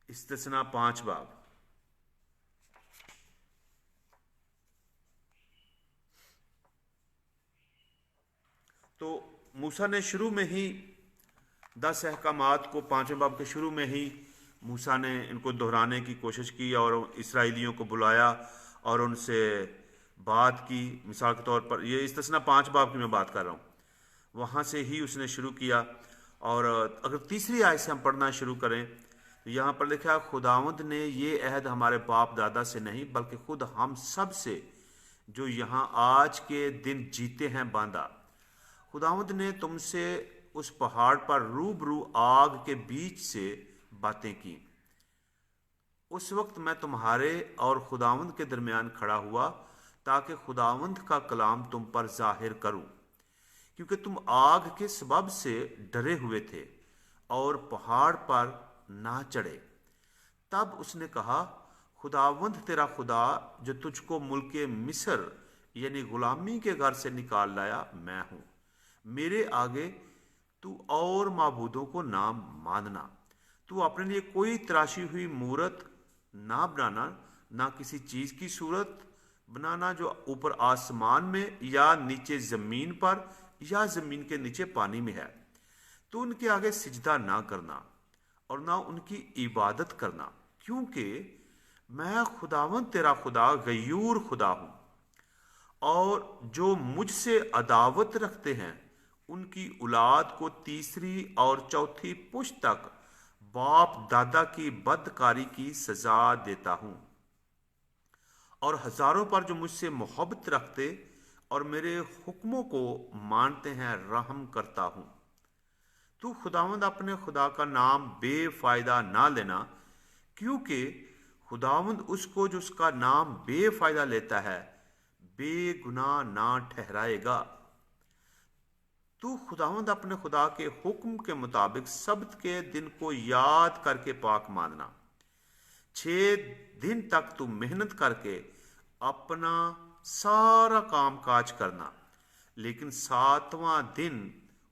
استثنا 5 باب۔ تو موسیٰ نے شروع میں ہی 10 احکامات کو 5ویں باب کے شروع میں ہی موسیٰ نے ان کو دہرانے کی کوشش کی اور اسرائیلیوں کو بلایا اور ان سے بات کی۔ مثال کے طور پر یہ استثنا 5 باب کی میں بات کر رہا ہوں، وہاں سے ہی اس نے شروع کیا۔ اور اگر تیسری آیت سے ہم پڑھنا شروع کریں تو یہاں پر لکھا ہے خداوند نے یہ عہد ہمارے باپ دادا سے نہیں بلکہ خود ہم سب سے جو یہاں آج کے دن جیتے ہیں باندھا۔ خداوند نے تم سے اس پہاڑ پر روبرو آگ کے بیچ سے باتیں کی۔ اس وقت میں تمہارے اور خداوند کے درمیان کھڑا ہوا تاکہ خداوند کا کلام تم پر ظاہر کروں، کیونکہ تم آگ کے سبب سے ڈرے ہوئے تھے اور پہاڑ پر نہ چڑھے۔ تب اس نے کہا خداوند تیرا خدا جو تجھ کو ملک مصر یعنی غلامی کے گھر سے نکال لایا میں ہوں۔ میرے آگے تو اور معبودوں کو نہ ماننا۔ تو اپنے لیے کوئی تراشی ہوئی مورت نہ بنانا، نہ کسی چیز کی صورت بنانا جو اوپر آسمان میں یا نیچے زمین پر یا زمین کے نیچے پانی میں ہے۔ تو ان کے آگے سجدہ نہ کرنا اور نہ ان کی عبادت کرنا، کیونکہ میں خداوند تیرا خدا غیور خدا ہوں، اور جو مجھ سے عداوت رکھتے ہیں ان کی اولاد کو تیسری اور چوتھی پشت تک باپ دادا کی بدکاری کی سزا دیتا ہوں، اور ہزاروں پر جو مجھ سے محبت رکھتے اور میرے حکموں کو مانتے ہیں رحم کرتا ہوں۔ تو خداوند اپنے خدا کا نام بے فائدہ نہ لینا، کیونکہ خداوند اس کو جو اس کا نام بے فائدہ لیتا ہے بے گناہ نہ ٹھہرائے گا۔ تو خداوند اپنے خدا کے حکم کے مطابق سبت کے دن کو یاد کر کے پاک ماننا۔ 6 دن تک تو محنت کر کے اپنا سارا کام کاج کرنا، لیکن 7واں دن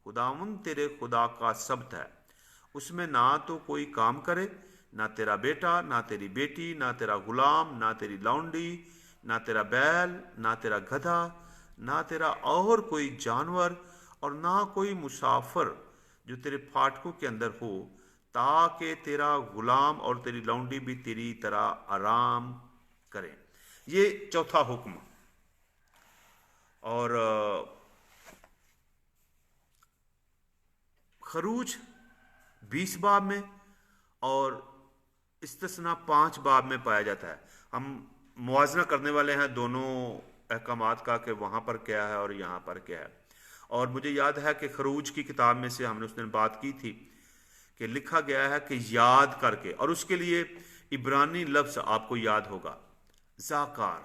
خداوند تیرے خدا کا سبت ہے۔ اس میں نہ تو کوئی کام کرے، نہ تیرا بیٹا، نہ تیری بیٹی، نہ تیرا غلام، نہ تیری لونڈی، نہ تیرا بیل، نہ تیرا گدھا، نہ تیرا اور کوئی جانور، اور نہ کوئی مسافر جو تیرے پھاٹکوں کے اندر ہو، تاکہ تیرا غلام اور تیری لونڈی بھی تیری طرح آرام کریں۔ یہ چوتھا حکم۔ اور خروج 20 باب میں اور استثنا 5 باب میں پایا جاتا ہے۔ ہم موازنہ کرنے والے ہیں دونوں احکامات کا کہ وہاں پر کیا ہے اور یہاں پر کیا ہے۔ اور مجھے یاد ہے کہ خروج کی کتاب میں سے ہم نے اس دن بات کی تھی کہ لکھا گیا ہے کہ یاد کر کے، اور اس کے لیے عبرانی لفظ آپ کو یاد ہوگا ذاکار،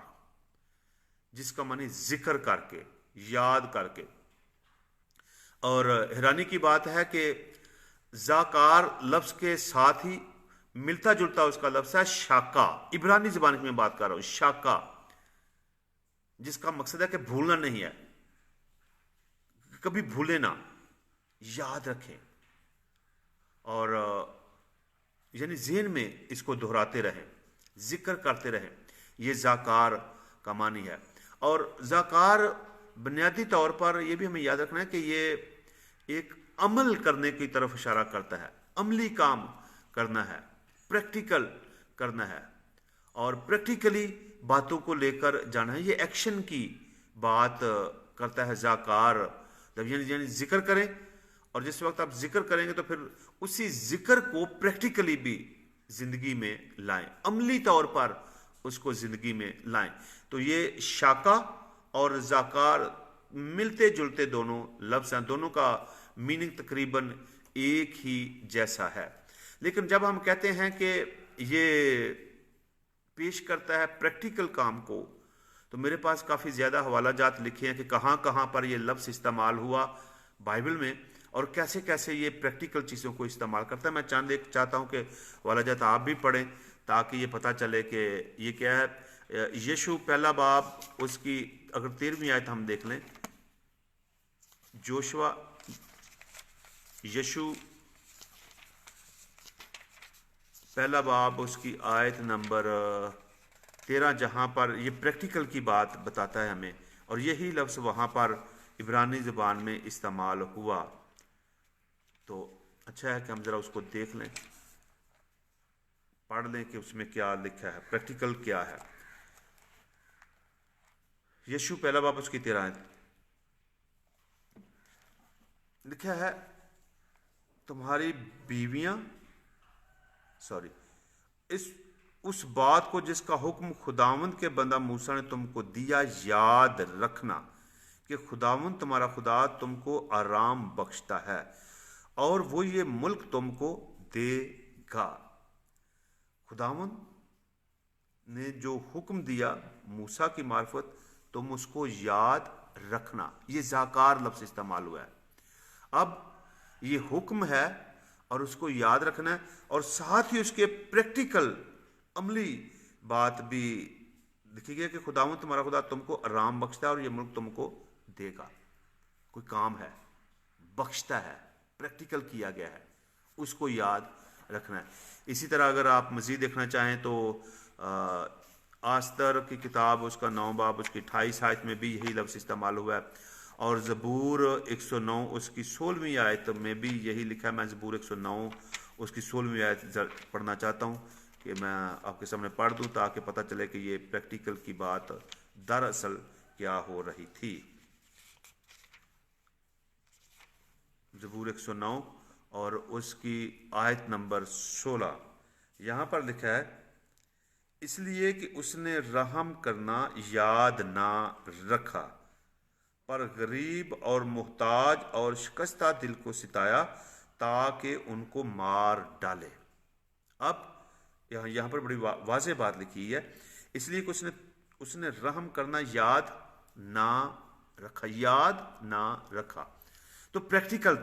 جس کا معنی ذکر کر کے، یاد کر کے۔ اور حیرانی کی بات ہے کہ ذاکار لفظ کے ساتھ ہی ملتا جلتا اس کا لفظ ہے شاکا۔ عبرانی زبان کی میں بات کر رہا ہوں، شاکا، جس کا مقصد ہے کہ بھولنا نہیں ہے، کبھی بھولے نہ، یاد رکھیں، اور یعنی ذہن میں اس کو دہراتے رہیں، ذکر کرتے رہیں۔ یہ ذاکار کا معنی ہے۔ اور ذاکار بنیادی طور پر یہ بھی ہمیں یاد رکھنا ہے کہ یہ ایک عمل کرنے کی طرف اشارہ کرتا ہے، عملی کام کرنا ہے، پریکٹیکل کرنا ہے، اور پریکٹیکلی باتوں کو لے کر جانا ہے۔ یہ ایکشن کی بات کرتا ہے ذاکار، یعنی ذکر کریں، اور جس وقت آپ ذکر کریں گے تو پھر اسی ذکر کو پریکٹیکلی بھی زندگی میں لائیں، عملی طور پر اس کو زندگی میں لائیں۔ تو یہ شاکا اور ذاکار ملتے جلتے دونوں لفظ ہیں، دونوں کا میننگ تقریباً ایک ہی جیسا ہے۔ لیکن جب ہم کہتے ہیں کہ یہ پیش کرتا ہے پریکٹیکل کام کو، تو میرے پاس کافی زیادہ حوالہ جات لکھے ہیں کہ کہاں کہاں پر یہ لفظ استعمال ہوا بائبل میں، اور کیسے کیسے یہ پریکٹیکل چیزوں کو استعمال کرتا ہے۔ میں چاند ایک چاہتا ہوں کہ حوالہ جات آپ بھی پڑھیں تاکہ یہ پتہ چلے کہ یہ کیا ہے۔ یشوع 1 باب اس کی اگر 13ویں آیت ہم دیکھ لیں، یشوع पहला बाब उसकी आयत नंबर 13, जहाँ पर ये प्रैक्टिकल की बात बताता है हमें, और यही लफ्ज़ वहाँ पर इब्रानी ज़बान में इस्तेमाल हुआ। तो अच्छा है कि हम ज़रा उसको देख लें, पढ़ लें कि उसमें क्या लिखा है, प्रैक्टिकल क्या है। यीशु पहला बाब उसकी 13 आयत लिखा है, तुम्हारी बीवियां उस बात को जिसका हुक्म खुदावंद के बंदा मूसा ने तुमको दिया याद रखना कि खुदावंद तुम्हारा खुदा तुमको आराम बख्शता है और वो ये मुल्क तुमको देगा। खुदावंद ने जो हुक्म दिया मूसा की मार्फत, तुम उसको याद रखना। ये जाकार लफ्ज़ इस्तेमाल हुआ है। अब ये हुक्म है और उसको याद रखना है, और साथ ही उसके प्रैक्टिकल अमली बात भी लिखी गई कि खुदावंद तुम्हारा खुदा तुमको आराम बख्शता है और ये मुल्क तुमको देगा। कोई काम है, बख्शता है, प्रैक्टिकल किया गया है, उसको याद रखना है। इसी तरह अगर आप मज़ीद देखना चाहें तो आस्तर की किताब उसका 9 बाब उसकी 28 आयत में भी यही लफ्ज़ इस्तेमाल हुआ है, और ज़बूर 109 उसकी 16वीं आयत में भी यही लिखा है। मैं ज़बूर 109 उसकी 16वीं आयत पढ़ना चाहता हूँ कि मैं आपके सामने पढ़ दूँ ताकि पता चले कि ये प्रैक्टिकल की बात दरअसल क्या हो रही थी। ज़बूर 109 और उसकी आयत नंबर 16, यहाँ पर लिखा है, इसलिए कि उसने रहम करना याद ना रखा पर गरीब और मुहताज और शिकस्ता दिल को सिताया ताकि उनको मार डाले। अब यहाँ पर बड़ी वाज़ेह बात लिखी है, इसलिए कि उसने रहम करना याद ना रखा, याद ना रखा। तो प्रैक्टिकल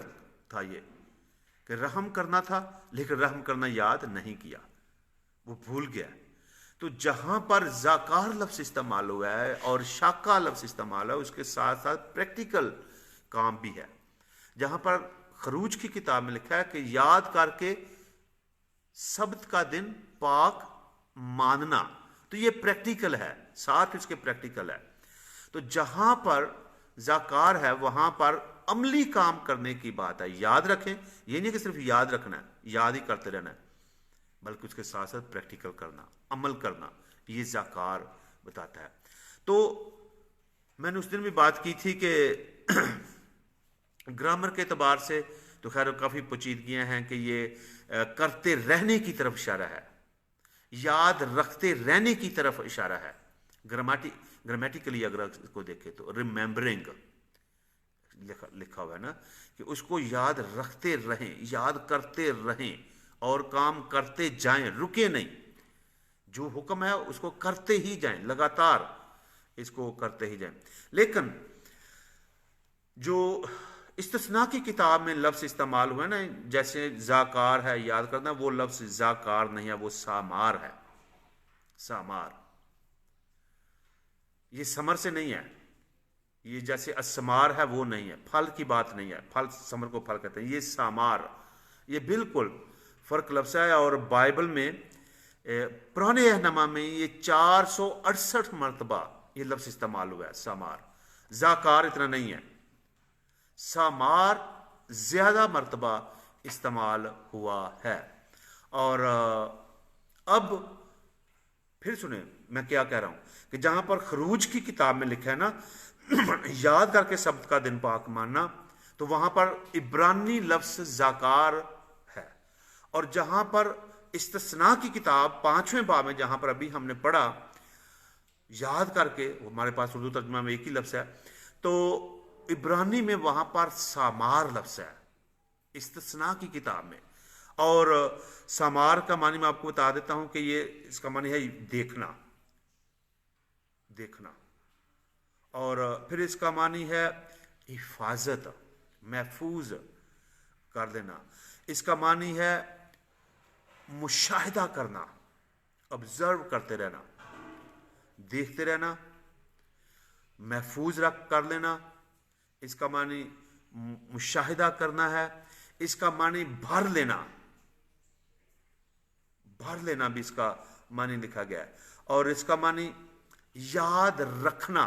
था ये कि रहम करना था लेकिन रहम करना याद नहीं किया, वो भूल गया। तो जहां पर जाकार लफ्ज़ इस्तेमाल हुआ है और शाका लफ्ज़ इस्तेमाल है, उसके साथ साथ प्रैक्टिकल काम भी है। जहां पर खरूज की किताब में लिखा है कि याद करके सब्त का दिन पाक मानना, तो ये प्रैक्टिकल है, साथ इसके प्रैक्टिकल है। तो जहां पर जाकार है वहां पर अमली काम करने की बात है। याद रखें, ये नहीं कि सिर्फ याद रखना है, याद ही करते रहना है, बल्कि उसके साथ साथ प्रैक्टिकल करना, अमल करना, ये ज़ाकार बताता है। तो मैंने उस दिन भी बात की थी कि ग्रामर के एतबार से तो खैर काफ़ी पेचीदगियाँ हैं कि ये करते रहने की तरफ इशारा है, याद रखते रहने की तरफ इशारा है। ग्रामेटिकली अगर इसको देखें तो रिमेंबरिंग लिखा हुआ है ना, कि उसको याद रखते रहें, याद करते रहें और काम करते जाएं, रुके नहीं। जो हुक्म है उसको करते ही जाएं, लगातार इसको करते ही जाएं। लेकिन जो इस्तिस्ना की किताब में लफ्ज़ इस्तेमाल हुआ है ना, जैसे जाकार है, याद करना, वो लफ्ज़ जाकार नहीं है, वो सामार है। सामार ये समर से नहीं है, ये जैसे असमार है वो नहीं है, फल की बात नहीं है, फल समर को फल कहते हैं, ये सामार, ये बिल्कुल फ़र्क लफ्ज़ है। और बाइबल में पुराने अहनामा में ये 468 मरतबा ये लफ्ज़ इस्तेमाल हुआ है, सामार। जाकार इतना नहीं है, सामार ज़्यादा मरतबा इस्तेमाल हुआ है। और अब फिर सुने मैं क्या कह रहा हूं कि जहां पर खरूज की किताब में लिखा है ना याद करके सब्त का दिन पाक मानना, तो वहां पर इब्रानी लफ्ज़ जाकार है। और जहां पर इस्तिस्ना की किताब 5वें बाब में जहां पर अभी हमने पढ़ा याद करके, हमारे पास उर्दू तर्जुमा में एक ही लफ्ज़ है, तो इब्रानी में वहां पर सामार लफ्ज़ है इस्तिस्ना की किताब में। और सामार का मानी मैं आपको बता देता हूं कि ये इसका मानी है देखना, देखना। और फिर इसका मानी है हिफाजत, महफूज कर देना। इसका मानी है मुशाहिदा करना, ऑब्जर्व करते रहना, देखते रहना, महफूज रख कर लेना। इसका मानी मुशाहिदा करना है। इसका मानी भर लेना, भर लेना भी इसका मानी लिखा गया है। और इसका मानी याद रखना,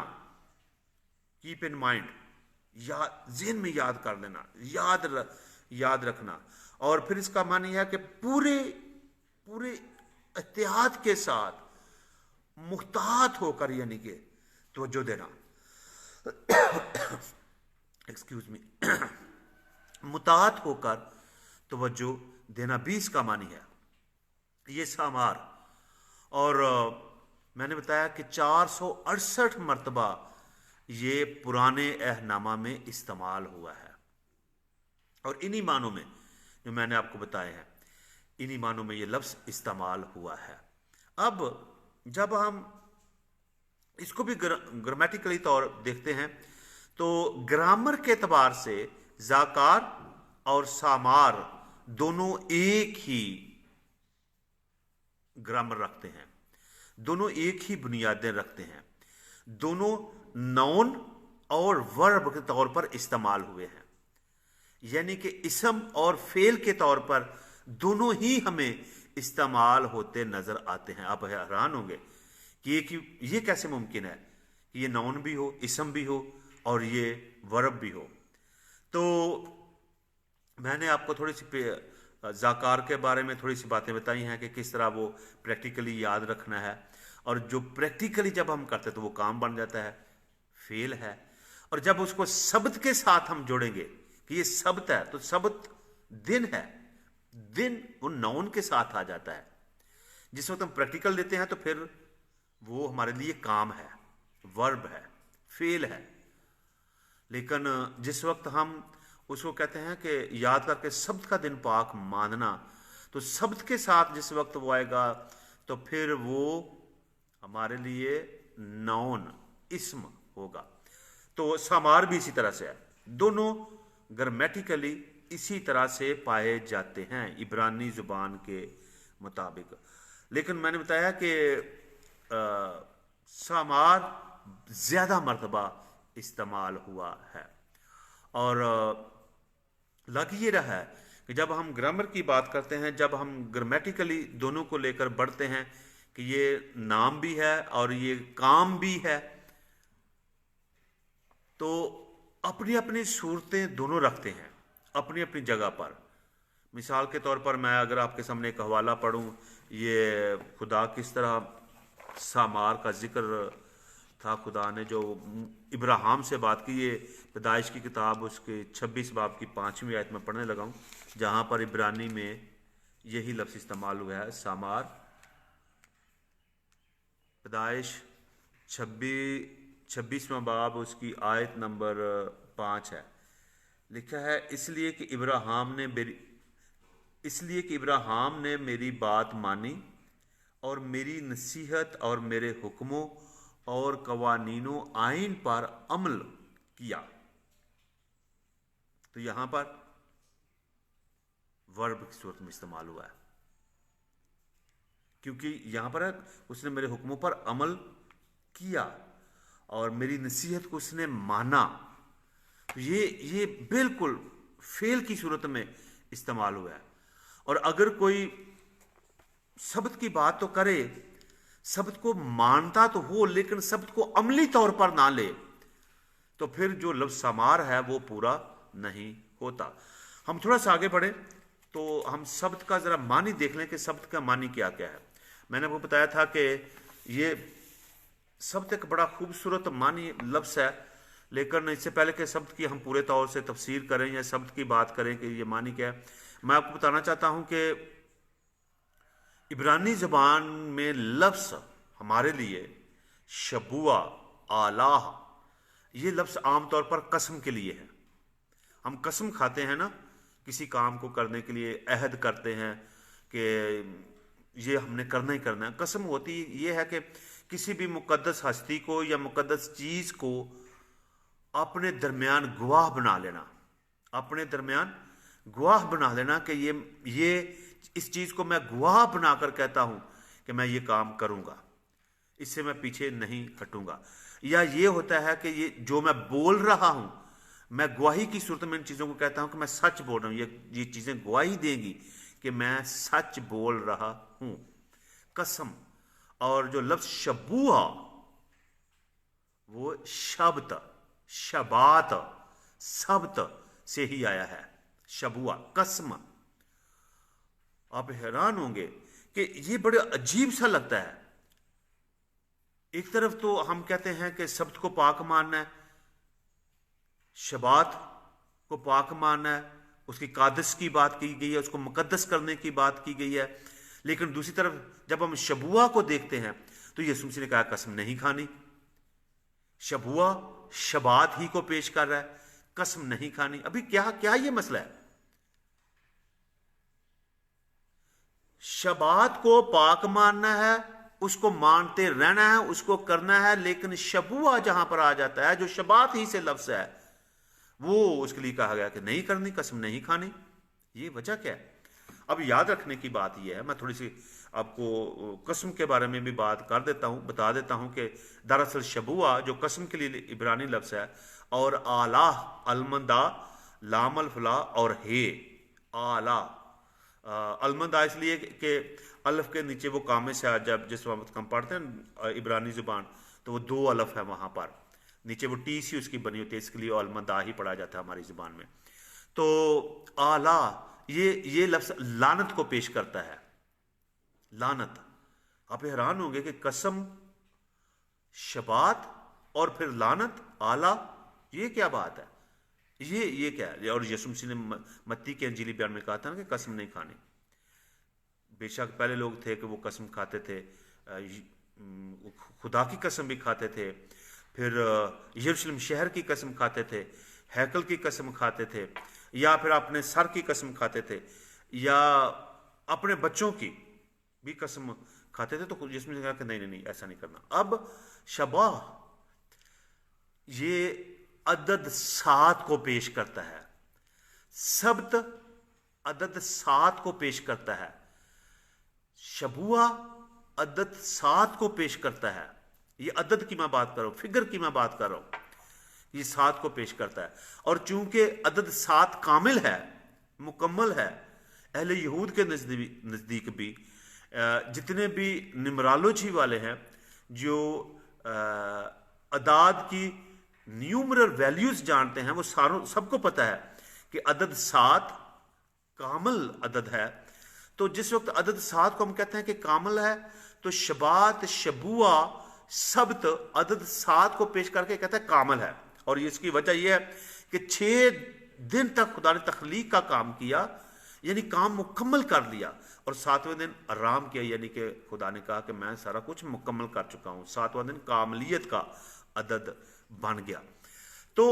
कीप इन माइंड, याद, ज़हन में याद कर लेना, याद रखना। और फिर इसका मानी है कि पूरे एहतियात के साथ मुहतात होकर, यानी कि तवज्जो देना, एक्सक्यूज मी, मुहतात होकर तवज्जो देना भी इसका मानी है, ये सामार। और मैंने बताया कि 468 मरतबा ये पुराने अहदनामा में इस्तेमाल हुआ है। और इन्हीं मानों में जो मैंने आपको बताए हैं, इन्हीं मानों में ये लफ्ज़ इस्तेमाल हुआ है। अब जब हम इसको भी ग्रामेटिकली तौर देखते हैं तो ग्रामर के एतबार से ज़ाकार और सामार दोनों एक ही ग्रामर रखते हैं, दोनों एक ही बुनियादें रखते हैं, दोनों नाउन और वर्ब के तौर पर इस्तेमाल हुए हैं। यानी कि इसम और फेल के तौर पर दोनों ही हमें इस्तेमाल होते नजर आते हैं। आप हैरान होंगे कि ये कैसे मुमकिन है कि ये नाउन भी हो, इसम भी हो और ये वर्ब भी हो। तो मैंने आपको थोड़ी सी ज़ाकार के बारे में थोड़ी सी बातें बताई हैं कि किस तरह वो प्रैक्टिकली याद रखना है, और जो प्रैक्टिकली जब हम करते हैं तो वो काम बन जाता है, फेल है। और जब उसको शब्द के साथ हम जोड़ेंगे कि ये शब्द है, तो शब्द दिन है, दिन वो नाउन के साथ आ जाता है। जिस वक्त हम प्रैक्टिकल देते हैं तो फिर वो हमारे लिए काम है, वर्ब है, फेल है। लेकिन जिस वक्त हम उसको कहते हैं कि याद करके शब्द का दिन पाक मानना, तो शब्द के साथ जिस वक्त वो आएगा तो फिर वो हमारे लिए नाउन, इस्म होगा। तो सामार भी इसी तरह से है, दोनों ग्रामेटिकली इसी तरह से पाए जाते हैं इब्रानी ज़ुबान के मुताबिक। लेकिन मैंने बताया कि सामार ज़्यादा मरतबा इस्तेमाल हुआ है। और लग ये रहा है कि जब हम ग्रामर की बात करते हैं, जब हम ग्रामेटिकली दोनों को लेकर बढ़ते हैं कि ये नाम भी है और ये काम भी है, तो अपनी अपनी सूरतें दोनों रखते हैं अपनी अपनी जगह पर। मिसाल के तौर पर मैं अगर आपके सामने एक हवाला पढ़ूं, ये खुदा किस तरह सामार का जिक्र था, खुदा ने जो इब्राहिम से बात की, ये पैदाइश की किताब उसके 26 बाब की 5वीं आयत में पढ़ने लगा हूँ, जहाँ पर इब्रानी में यही लफ्ज़ इस्तेमाल हुआ है, सामार। पैदाइश 26वां बाब उसकी आयत नंबर 5 है। लिखा है, इसलिए कि इब्राहिम ने मेरी बात मानी और मेरी नसीहत और मेरे हुक्मों और कवानीनों आइन पर अमल किया। तो यहां पर वर्ब की सूरत में इस्तेमाल हुआ है, क्योंकि यहां पर उसने मेरे हुक्मों पर अमल किया और मेरी नसीहत को उसने माना। तो ये बिल्कुल फेल की सूरत में इस्तेमाल हुआ है। और अगर कोई शब्द की बात तो करे, शब्द को मानता तो हो, लेकिन शब्द को अमली तौर पर ना ले, तो फिर जो लफ्ज़ सामार है वो पूरा नहीं होता। हम थोड़ा सा आगे बढ़े तो हम शब्द का ज़रा मानी देख लें कि शब्द का मानी क्या क्या है। मैंने आपको बताया था कि ये शब्द एक बड़ा खूबसूरत मानी लफ्ज़ है, लेकिन इससे पहले कि शब्द की हम पूरे तौर से तफसीर करें या शब्द की बात करें कि ये मानी क्या है, मैं आपको बताना चाहता हूं कि इब्रानी ज़बान में लफ्ज़ हमारे लिए शबुआ, आलाह, ये लफ्ज़ आमतौर पर कसम के लिए है। हम कसम खाते हैं ना, किसी काम को करने के लिए अहद करते हैं कि ये हमने करना ही करना है। कसम होती ये है कि किसी भी मुकद्दस हस्ती को या मुकद्दस चीज़ को अपने दरमियान गवाह बना लेना, अपने दरमियान गवाह बना लेना कि ये इस चीज़ को मैं गवाह बनाकर कहता हूं कि मैं ये काम करूंगा, इससे मैं पीछे नहीं हटूंगा। या ये होता है कि ये जो मैं बोल रहा हूं, मैं गवाही की सूरत में इन चीज़ों को कहता हूं कि मैं सच बोल रहा हूं, ये चीज़ें गवाही देंगी कि मैं सच बोल रहा हूं। कसम, और जो लफ्ज शबूआ वो शब्द, शबात, शब्द से ही आया है। शबुआ, कसम। आप हैरान होंगे कि ये बड़े अजीब सा लगता है। एक तरफ तो हम कहते हैं कि शब्द को पाक मानना है, शबात को पाक मानना है, उसकी कादस की बात की गई है, उसको मुकद्दस करने की बात की गई है। लेकिन दूसरी तरफ जब हम शबुआ को देखते हैं तो यीशु मसीह ने कहा कसम नहीं खानी। शबुआ शबात ही को पेश कर रहा है, कसम नहीं खानी। अभी क्या क्या ये मसला है? शबात को पाक मानना है, उसको मानते रहना है, उसको करना है, लेकिन शबुआ जहां पर आ जाता है, जो शबात ही से लफ्ज है, वो उसके लिए कहा गया कि नहीं करनी, कसम नहीं खानी। ये वजह क्या है? अब याद रखने की बात यह है, मैं थोड़ी सी आपको कसम के बारे में भी बात कर देता हूं, बता देता हूं कि दरअसल शबुआ जो कसम के लिए इब्रानी लफ्ज है, और आला, अलमंदा, लामल फला और हे, आला, अलमंदा इसलिए कि अल्फ के नीचे वो कामे से जब जिस वक्त हम पढ़ते हैं इब्रानी जुबान, तो वो दो अल्फ है वहां पर, नीचे वो टी सी उसकी बनी होती है, इसके लिए अलमंदा ही पढ़ा जाता है हमारी जुबान में। तो आला ये लफ्ज लानत को पेश करता है, लानत। आप हैरान होंगे कि कसम, शबात और फिर लानत, आला, ये क्या बात है? ये क्या है? और यीशु मसीह ने मत्ती के अंजीली बयान में कहा था ना कि कसम नहीं खानी। बेशक पहले लोग थे कि वो कसम खाते थे, खुदा की कसम भी खाते थे, फिर यरूशलेम शहर की कसम खाते थे, हैकल की कसम खाते थे, या फिर अपने सर की कसम खाते थे, या अपने बच्चों की भी कसम खाते थे। तो जिसमें कहा कि नहीं ऐसा नहीं करना। अब शबा ये अदद 7 को पेश करता है, शब्द अदद 7 को पेश करता है, शबुआ अदद 7 को पेश करता है। ये अदद की मैं बात कर रहा हूं, फिगर की मैं बात कर रहा हूं, ये 7 को पेश करता है। और चूंकि अदद 7 कामिल है, मुकम्मल है, अहले यहूद के नजदीक भी जितने भी निमरालोजी वाले हैं, जो अदाद की न्यूमरल वैल्यूज जानते हैं, वो सबको पता है कि अदद 7 कामिल अदद है। तो जिस वक्त अदद 7 को हम कहते हैं कि कामिल है, तो शबात, शबुआ, शब्द अदद 7 को पेश करके कहता है कामिल है। और इसकी वजह यह है कि 6 दिन तक खुदा ने तख्लीक का काम किया, यानी काम मुकम्मल कर लिया, और 7वें दिन आराम किया, यानी कि खुदा ने कहा कि मैं सारा कुछ मुकम्मल कर चुका हूं। 7वां दिन कामलियत का अदद बन गया। तो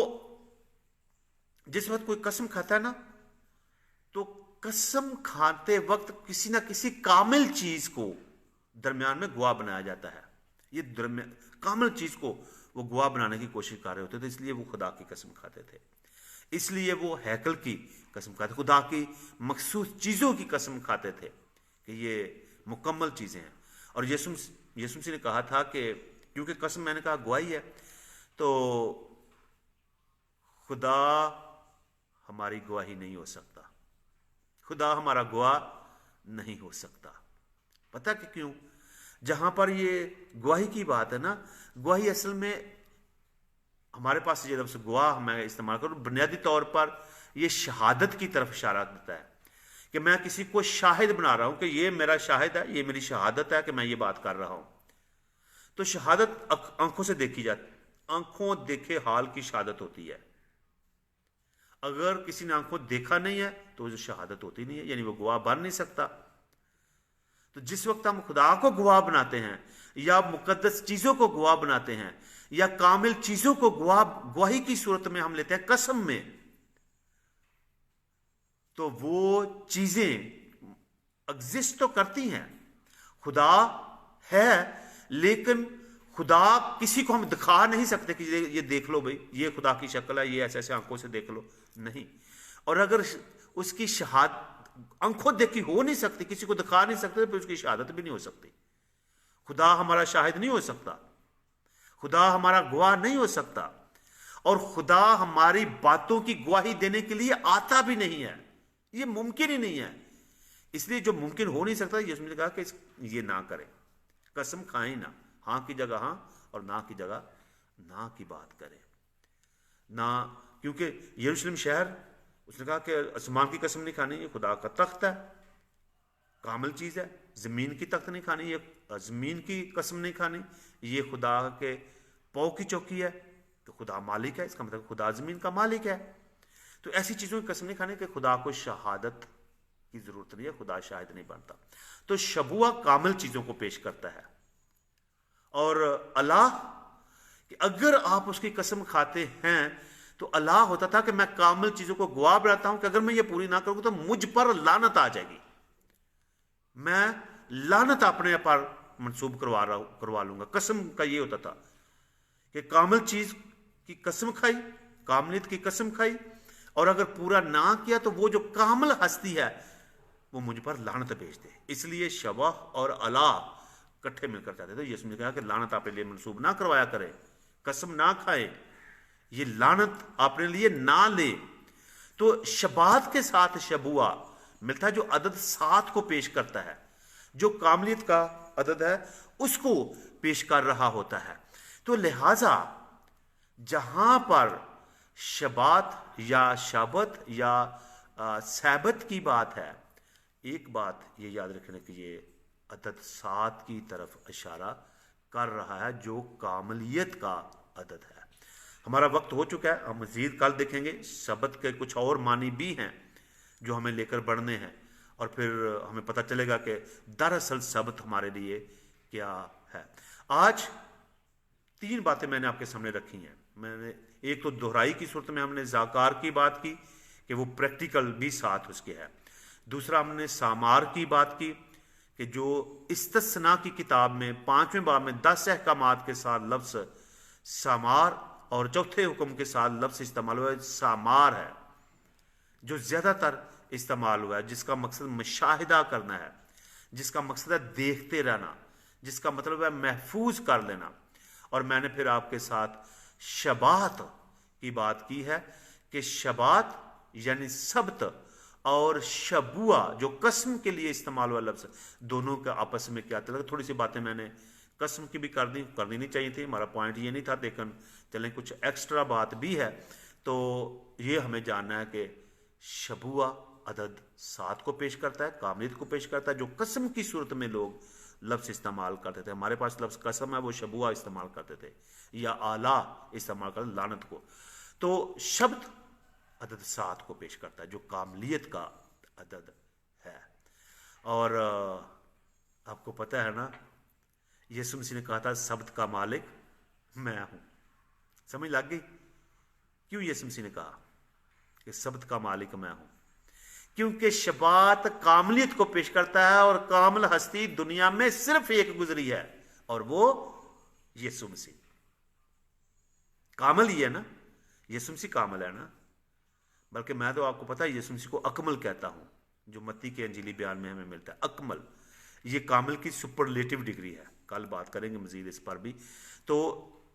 जिस वक्त कोई कसम खाता है ना, तो कसम खाते वक्त किसी ना किसी कामिल चीज को दरमियान में गवाह बनाया जाता है। ये कामिल चीज को वो गवाह बनाने की कोशिश कर रहे होते थे, इसलिए वो खुदा की कसम खाते थे, इसलिए वो हैकल की कसम खाते, खुदा की मखसूस चीजों की कसम खाते थे कि ये मुकम्मल चीजें हैं। और यीशु मसीह ने कहा था कि क्योंकि कसम, मैंने कहा गवाही है, तो खुदा हमारी गवाही नहीं हो सकता, खुदा हमारा गवाह नहीं हो सकता। पता कि क्यों? जहां पर ये गवाही की बात है ना, गवाही असल में हमारे पास ये लफ्ज़ गवाह मैं इस्तेमाल करूं, बुनियादी तौर पर ये शहादत की तरफ इशारा देता है कि मैं किसी को शाहिद बना रहा हूं कि ये मेरा शाहिद है, ये मेरी शहादत है कि मैं ये बात कर रहा हूं। तो शहादत आंखों से देखी जाती, आंखों देखे हाल की शहादत होती है। अगर किसी ने आंखों देखा नहीं है तो वो शहादत होती नहीं है, यानी वो गवाह बन नहीं सकता। तो जिस वक्त हम खुदा को गवाह बनाते हैं, या मुकद्दस चीजों को गवाह बनाते हैं, या कामिल चीजों को गवाही की सूरत में हम लेते हैं कसम में, तो वो चीजें एग्जिस्ट तो करती हैं, खुदा है, लेकिन खुदा किसी को हम दिखा नहीं सकते कि ये देख लो भाई, ये खुदा की शक्ल है, ये ऐसे ऐसे आंखों से देख लो, नहीं। और अगर उसकी शहादत आंखों देखी हो नहीं सकती, किसी को दिखा नहीं सकते, तो उसकी शहादत भी नहीं हो सकती। खुदा हमारा शाहिद नहीं हो सकता, खुदा हमारा गवाह नहीं हो सकता, और खुदा हमारी बातों की गवाही देने के लिए आता भी नहीं है। ये मुमकिन ही नहीं है اس لیے جو ممکن ہو نہیں سکتا یسوع نے کہا کہ یہ نہ کریں، قسم کھائیں نہ، ہاں کی جگہ ہاں اور نہ کی جگہ نہ کی بات کریں نہ، کیونکہ یروشلم شہر، اس نے کہا کہ آسمان کی قسم نہیں کھانی، یہ خدا کا تخت ہے، کامل چیز ہے، زمین کی تخت نہیں کھانی، یہ زمین کی قسم نہیں کھانی، یہ خدا کے پاؤں کی چوکی ہے، تو خدا مالک ہے، اس کا مطلب خدا زمین کا مالک ہے، تو ایسی چیزوں کی قسم نہیں کھانی کہ خدا کو شہادت کی ضرورت نہیں ہے، خدا شاہد نہیں بنتا۔ تو شبوہ کامل چیزوں کو پیش کرتا ہے، اور اللہ کہ اگر آپ اس کی قسم کھاتے ہیں تو اللہ ہوتا تھا کہ میں کامل چیزوں کو گواہ بناتا ہوں کہ اگر میں یہ پوری نہ کروں تو مجھ پر لعنت آ جائے گی، میں لعنت اپنے پر منسوب کروا لوں گا۔ قسم کا یہ ہوتا تھا کہ کامل چیز کی قسم کھائی، کاملیت کی قسم کھائی، اور اگر پورا نہ کیا تو وہ جو کامل ہستی ہے وہ مجھ پر لعنت بھیج دے۔ اس لیے شبہ اور اللہ کٹھے مل کر جاتے تھے۔ یسوع نے کہا کہ لعنت اپنے لیے منسوب نہ کروایا کرے، قسم نہ کھائے، یہ لعنت اپنے لیے نہ لے۔ تو شبات کے ساتھ شبوہ ملتا ہے جو عدد 7 کو پیش کرتا ہے، جو کاملیت کا عدد ہے اس کو پیش کر رہا ہوتا ہے۔ تو لہٰذا جہاں پر شبات یا شابت یا سبت کی بات ہے، ایک بات یہ یاد رکھنے کہ یہ عدد 7 کی طرف اشارہ کر رہا ہے جو کاملیت کا عدد ہے۔ ہمارا وقت ہو چکا ہے، ہم مزید کل دیکھیں گے۔ سبت کے کچھ اور معنی بھی ہیں جو ہمیں لے کر بڑھنے ہیں، اور پھر ہمیں پتہ چلے گا کہ دراصل سبت ہمارے لیے کیا ہے۔ آج 3 باتیں میں نے آپ کے سامنے رکھی ہیں۔ میں نے ایک تو دہرائی کی صورت میں ہم نے زاکار کی بات کی کہ وہ پریکٹیکل بھی ساتھ اس کے ہے۔ دوسرا ہم نے سامار کی بات کی کہ جو استثناء کی کتاب میں 5ویں باب میں 10 احکامات کے ساتھ لفظ سامار، اور چوتھے حکم کے ساتھ لفظ استعمال ہوا ہے سامار ہے، جو زیادہ تر استعمال ہوا ہے، جس کا مقصد مشاہدہ کرنا ہے، جس کا مقصد ہے دیکھتے رہنا، جس کا مطلب ہے محفوظ کر لینا۔ اور میں نے پھر آپ کے ساتھ شبات کی بات کی ہے کہ شبات یعنی سبت اور شبوہ جو قسم کے لیے استعمال ہوا لفظ، دونوں کا آپس میں کیا تعلق ہے۔ تھوڑی سی باتیں میں نے قسم کی بھی کرنی نہیں چاہیے تھی، ہمارا پوائنٹ یہ نہیں تھا، لیکن چلیں کچھ ایکسٹرا بات بھی ہے۔ تو یہ ہمیں جاننا ہے کہ شبوہ عدد 7 کو پیش کرتا ہے، کاملیت کو پیش کرتا ہے، جو قسم کی صورت میں لوگ لفظ استعمال کرتے تھے۔ ہمارے پاس لفظ قسم ہے، وہ شبوہ استعمال کرتے تھے یا آلہ استعمال کرتے لعنت کو۔ تو شبد عدد 7 کو پیش کرتا ہے جو کاملیت کا عدد ہے۔ اور آپ کو پتہ ہے نا، یسوع مسیح نے کہا تھا سبت کا مالک میں ہوں۔ سمجھ لگ گئی کیوں یسوع مسیح نے کہا کہ سبت کا مالک میں ہوں؟ کیونکہ شبات کاملیت کو پیش کرتا ہے، اور کامل ہستی دنیا میں صرف ایک گزری ہے، اور وہ یسوع مسیح کامل ہی ہے نا۔ یسوع مسیح کامل ہے نا، بلکہ میں تو آپ کو پتا ہے یسوع مسیح کو اکمل کہتا ہوں، جو متی کے انجیلی بیان میں ہمیں ملتا ہے اکمل۔ یہ کامل کی سپرلیٹو ڈگری ہے، کل بات کریں گے مزید اس پر بھی۔ تو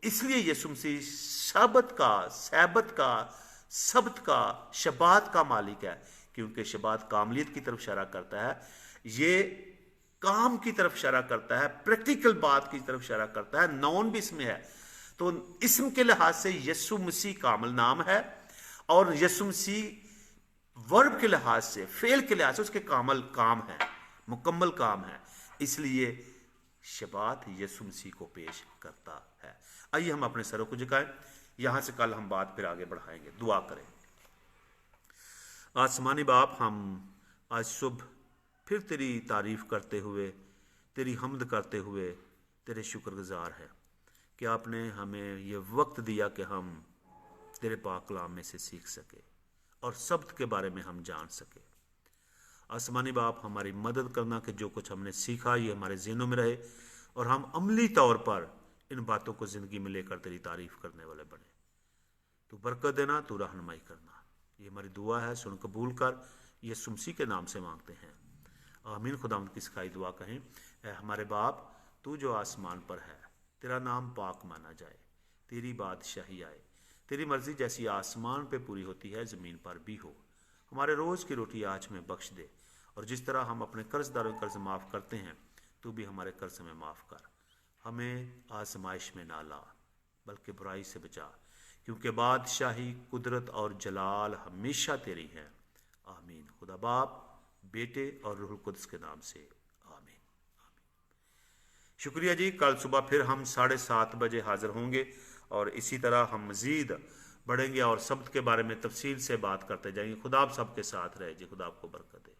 اس لیے یسوع مسیح سبت کا، سبت کا، سبت کا، شبات کا مالک ہے، کیونکہ شبات کاملیت کی طرف اشارہ کرتا ہے، یہ کام کی طرف اشارہ کرتا ہے، پریکٹیکل بات کی طرف اشارہ کرتا ہے، نون بھی اس میں ہے۔ تو اسم کے لحاظ سے یسوع مسیح کامل نام ہے، اور یسوع مسیح ورب کے لحاظ سے، فعل کے لحاظ سے اس کے کامل کام ہے، مکمل کام ہے، اس لیے شبات یسوع مسیح کو پیش کرتا ہے۔ آئیے ہم اپنے سروں کو جھکائیں، یہاں سے کل ہم بات پھر آگے بڑھائیں گے۔ دعا کریں۔ آسمانی باپ، ہم آج صبح پھر تیری تعریف کرتے ہوئے، تیری حمد کرتے ہوئے تیرے شکر گزار ہیں کہ آپ نے ہمیں یہ وقت دیا کہ ہم تیرے پاک کلام میں سے سیکھ سکے اور سبت کے بارے میں ہم جان سکے۔ آسمانی باپ، ہماری مدد کرنا کہ جو کچھ ہم نے سیکھا یہ ہمارے ذہنوں میں رہے، اور ہم عملی طور پر ان باتوں کو زندگی میں لے کر تیری تعریف کرنے والے بنے۔ تو برکت دینا، تو رہنمائی کرنا، یہ ہماری دعا ہے، سن قبول کر، یسوع مسیح کے نام سے مانگتے ہیں، آمین۔ خداوند کی سکھائی دعا کہیں۔ اے ہمارے باپ، تو جو آسمان پر ہے، تیرا نام پاک مانا جائے، تیری بادشاہی آئے، تیری مرضی جیسی آسمان پہ پوری ہوتی ہے زمین پر بھی ہو۔ ہمارے روز کی روٹی آج ہمیں بخش دے، اور جس طرح ہم اپنے قرض داروں کے قرض معاف کرتے ہیں تو بھی ہمارے قرض ہمیں معاف کر. ہمیں آزمائش میں نہ لا بلکہ برائی سے بچا، کیونکہ بادشاہی، قدرت اور جلال ہمیشہ تیری ہے. آمین. خدا باپ، بیٹے اور روح القدس کے نام سے آمین. شکریہ جی. کل صبح پھر ہم 7:30 بجے حاضر ہوں گے اور اسی طرح ہم مزید بڑھیں گے اور سبت کے بارے میں تفصیل سے بات کرتے جائیں گے. خدا آپ سب کے ساتھ رہے جی. خدا آپ کو برکت دے.